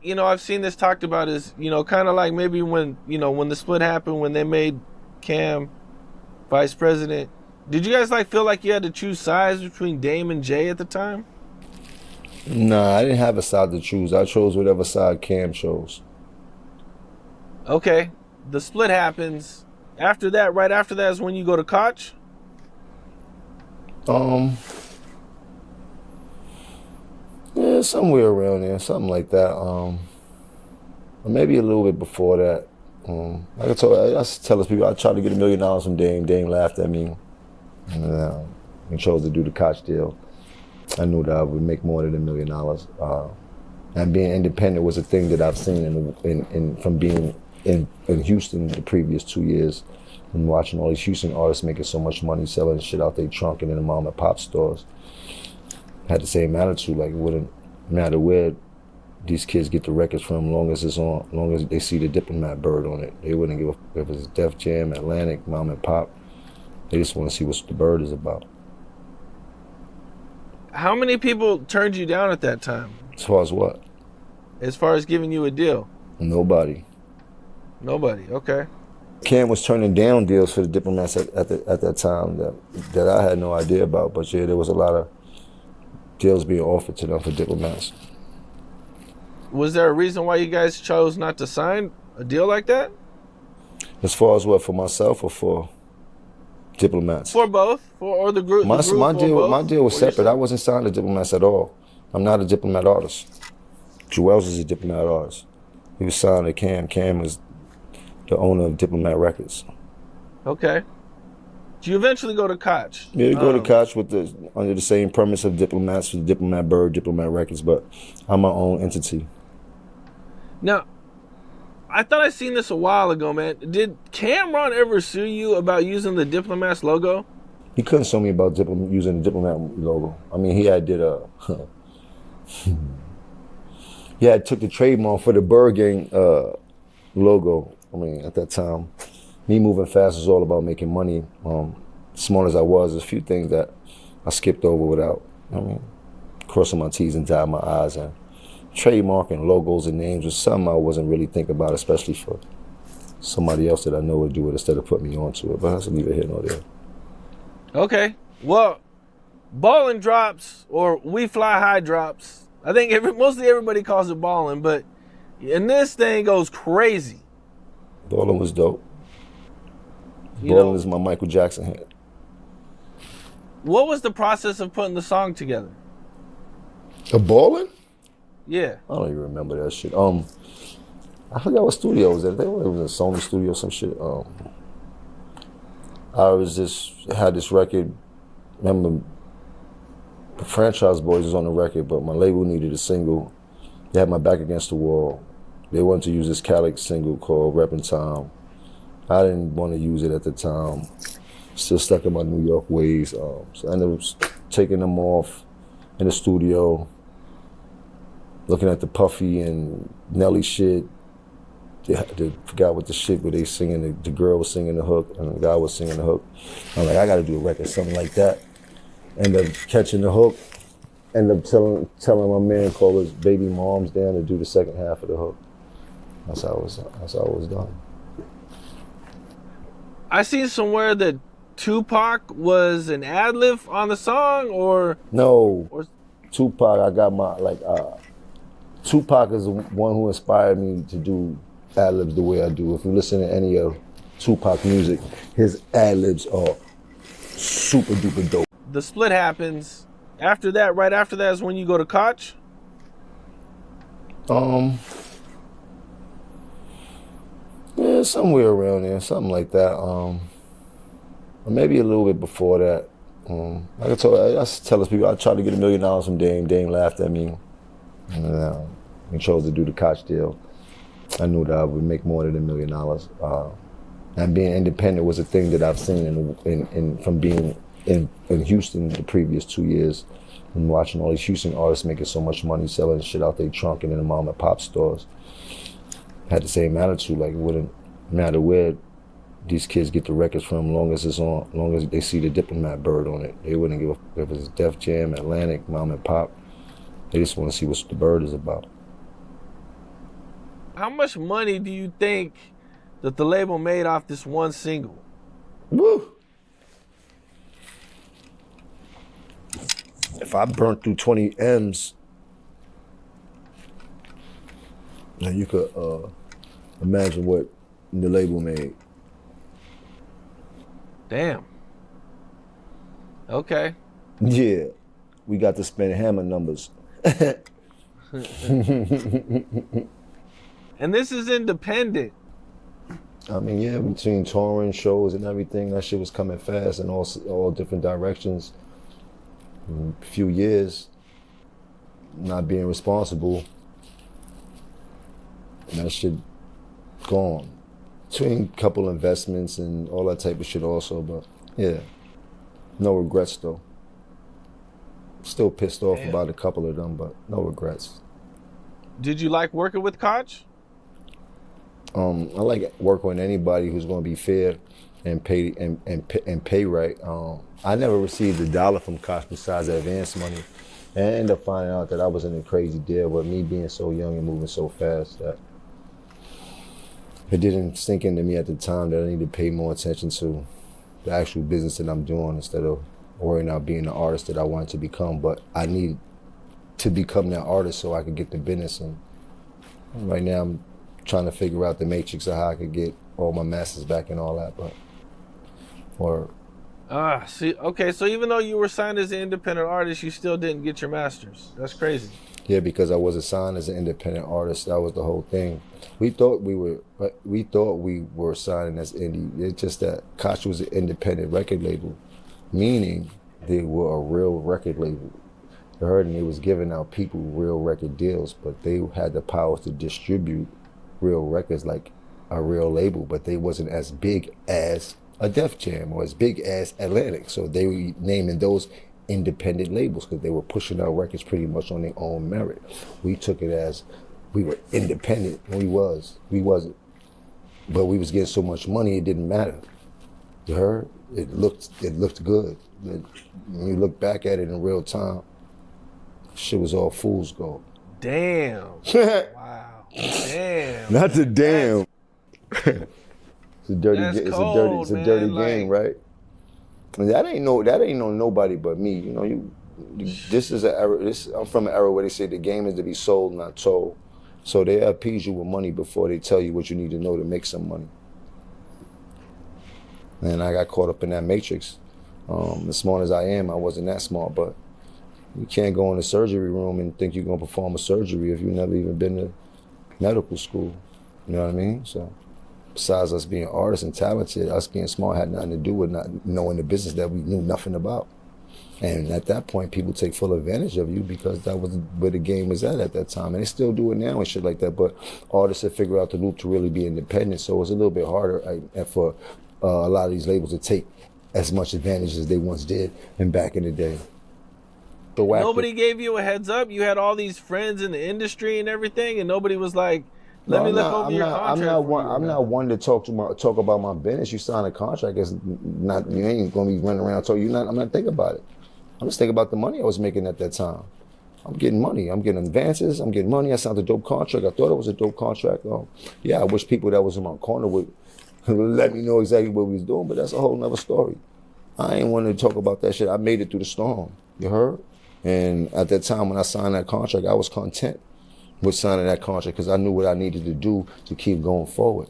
I've seen this talked about is, kind of like maybe when, when the split happened, when they made Cam vice president. Did you guys feel like you had to choose sides between Dame and Jay at the time? Nah, I didn't have a side to choose. I chose whatever side Cam chose. Okay, the split happens. After that, right after that is when you go to Koch? Yeah, somewhere around there, something like that. Or maybe a little bit before that. Like I tell people, I tried to get $1 million from Dame. Dame laughed at me, and chose to do the Koch deal. I knew that I would make more than $1 million. And being independent was a thing that I've seen from being in Houston the previous 2 years, and watching all these Houston artists making so much money selling shit out their trunk and in the mom and pop stores. Had the same attitude, like it wouldn't matter where these kids get the records from, long as it's on, long as they see the Diplomat bird on it. They wouldn't give a if it's Def Jam, Atlantic, mom and pop. They just want to see what the bird is about. How many people turned you down at that time? As far as what? As far as giving you a deal? Nobody. Nobody, okay. Cam was turning down deals for the Diplomats at that time that I had no idea about, but yeah, there was a lot of deals being offered to them for Diplomats. Was there a reason why you guys chose not to sign a deal like that? As far as what, for myself or for Diplomats? For both, or the group. My deal was separate. I wasn't signed to Diplomats at all. I'm not a Diplomat artist. Juelz is a Diplomat artist. He was signed to Cam. Cam was the owner of Diplomat Records. Okay. Did you eventually go to Koch? Yeah, go to Koch under the same premise of Diplomats, with Diplomat Bird, Diplomat Records, but I'm my own entity. Now, I thought I seen this a while ago, man. Did Cam'ron ever sue you about using the Diplomats logo? He couldn't sue me about using the Diplomat logo. I mean, he had took the trademark for the Bird Gang logo. I mean, at that time, me moving fast was all about making money. Smart as I was, there's a few things that I skipped over without, crossing my T's and dotting my I's. And trademarking logos and names was something I wasn't really thinking about, especially for somebody else that I know would do it instead of put me onto it. But I have to leave it here nor there. Okay. Well, Ballin' drops, or We Fly High drops. I think mostly everybody calls it Ballin', but and this thing goes crazy. Ballin' was dope. Ballin' is my Michael Jackson hit. What was the process of putting the song together? A Ballin'? Yeah. I don't even remember that shit. I forgot what studio it was at. I think it was a Sony studio or some shit. Had this record. Remember, the Franchise Boys was on the record, but my label needed a single. They had my back against the wall. They wanted to use this Khaled single called Reppin' Time. I didn't want to use it at the time. Still stuck in my New York ways. So I ended up taking them off in the studio, looking at the Puffy and Nelly shit. They forgot what the shit where they singing, the girl was singing the hook and the guy was singing the hook. I'm like, I gotta do a record, something like that. End up catching the hook, end up telling my man, call his baby moms down to do the second half of the hook. That's how it was done. I seen somewhere that Tupac was an ad-lib on the song, or? No, Tupac, I got Tupac is the one who inspired me to do ad-libs the way I do. If you listen to any of Tupac music, his ad-libs are super duper dope. The split happens. After that, right after that is when you go to Koch? Yeah, somewhere around there, something like that. Or maybe a little bit before that. Like I tell people, I tried to get $1 million from Dame. Dame laughed at me, and chose to do the Koch deal. I knew that I would make more than $1 million. And being independent was a thing that I've seen from being in Houston the previous 2 years, and watching all these Houston artists making so much money selling shit out their trunk and in the mom and pop stores. Had the same attitude, like it wouldn't matter where these kids get the records from, long as it's on, long as they see the Diplomat bird on it. They wouldn't give a if it's Def Jam, Atlantic, mom and pop. They just want to see what the bird is about. how much money do you think that the label made off this one single? Woo! If I burnt through 20 M's, now you could imagine what the label made. Damn. Okay. Yeah, we got to spend hammer numbers. And this is independent. I mean, yeah, between touring shows and everything, that shit was coming fast in all different directions. In a few years, not being responsible, and that shit gone. Between a couple investments and all that type of shit also, but yeah, no regrets though. Still pissed off about a couple of them, but no regrets. Did you like working with Koch? I like working with anybody who's going to be fair and pay right. I never received $1 from Koch besides advance money, and I ended up finding out that I was in a crazy deal with me being so young and moving so fast that it didn't sink into me at the time that I need to pay more attention to the actual business that I'm doing instead of worrying about being the artist that I wanted to become. But I need to become that artist so I could get the business. And right now I'm trying to figure out the matrix of how I could get all my masters back and all that. But See, okay, so even though you were signed as an independent artist, you still didn't get your masters. That's crazy. Yeah, because I wasn't signed as an independent artist. That was the whole thing. We thought we were signing as indie. It's just that Koch was an independent record label, meaning they were a real record label. You heard, and they was giving out people real record deals, but they had the power to distribute real records like a real label, but they wasn't as big as a Def Jam or as big as Atlantic. So they were naming those independent labels because they were pushing out records pretty much on their own merit. We took it as we were independent, and we wasn't. But we was getting so much money, it didn't matter. You heard? It looked good. When you look back at it in real time, shit was all fool's gold. Damn. Wow. Damn. Not the damn. It's a dirty game, right? And that ain't no nobody but me. You know, this is an era. I'm from an era where they say the game is to be sold, not told. So they appease you with money before they tell you what you need to know to make some money. And I got caught up in that matrix. As smart as I am, I wasn't that smart, but you can't go in the surgery room and think you're gonna perform a surgery if you've never even been to medical school. You know what I mean? So besides us being artists and talented, us being smart had nothing to do with not knowing the business that we knew nothing about. And at that point, people take full advantage of you because that was where the game was at that time. And they still do it now and shit like that. But artists have figured out the loop to really be independent. So it's a little bit harder for a lot of these labels to take as much advantage as they once did and back in the day. Nobody gave you a heads up? You had all these friends in the industry and everything, and nobody was like, let me look over your contract. I'm not one to talk about my business. You sign a contract, it's not, you ain't gonna be running around talking. I'm not thinking about it. I'm just thinking about the money I was making at that time. I'm getting money. I'm getting advances. I'm getting money. I signed a dope contract. I thought it was a dope contract. Yeah, I wish people that was in my corner would let me know exactly what we was doing, but that's a whole nother story. I ain't want to talk about that shit. I made it through the storm. You heard? And at that time when I signed that contract, I was content with signing that contract because I knew what I needed to do to keep going forward.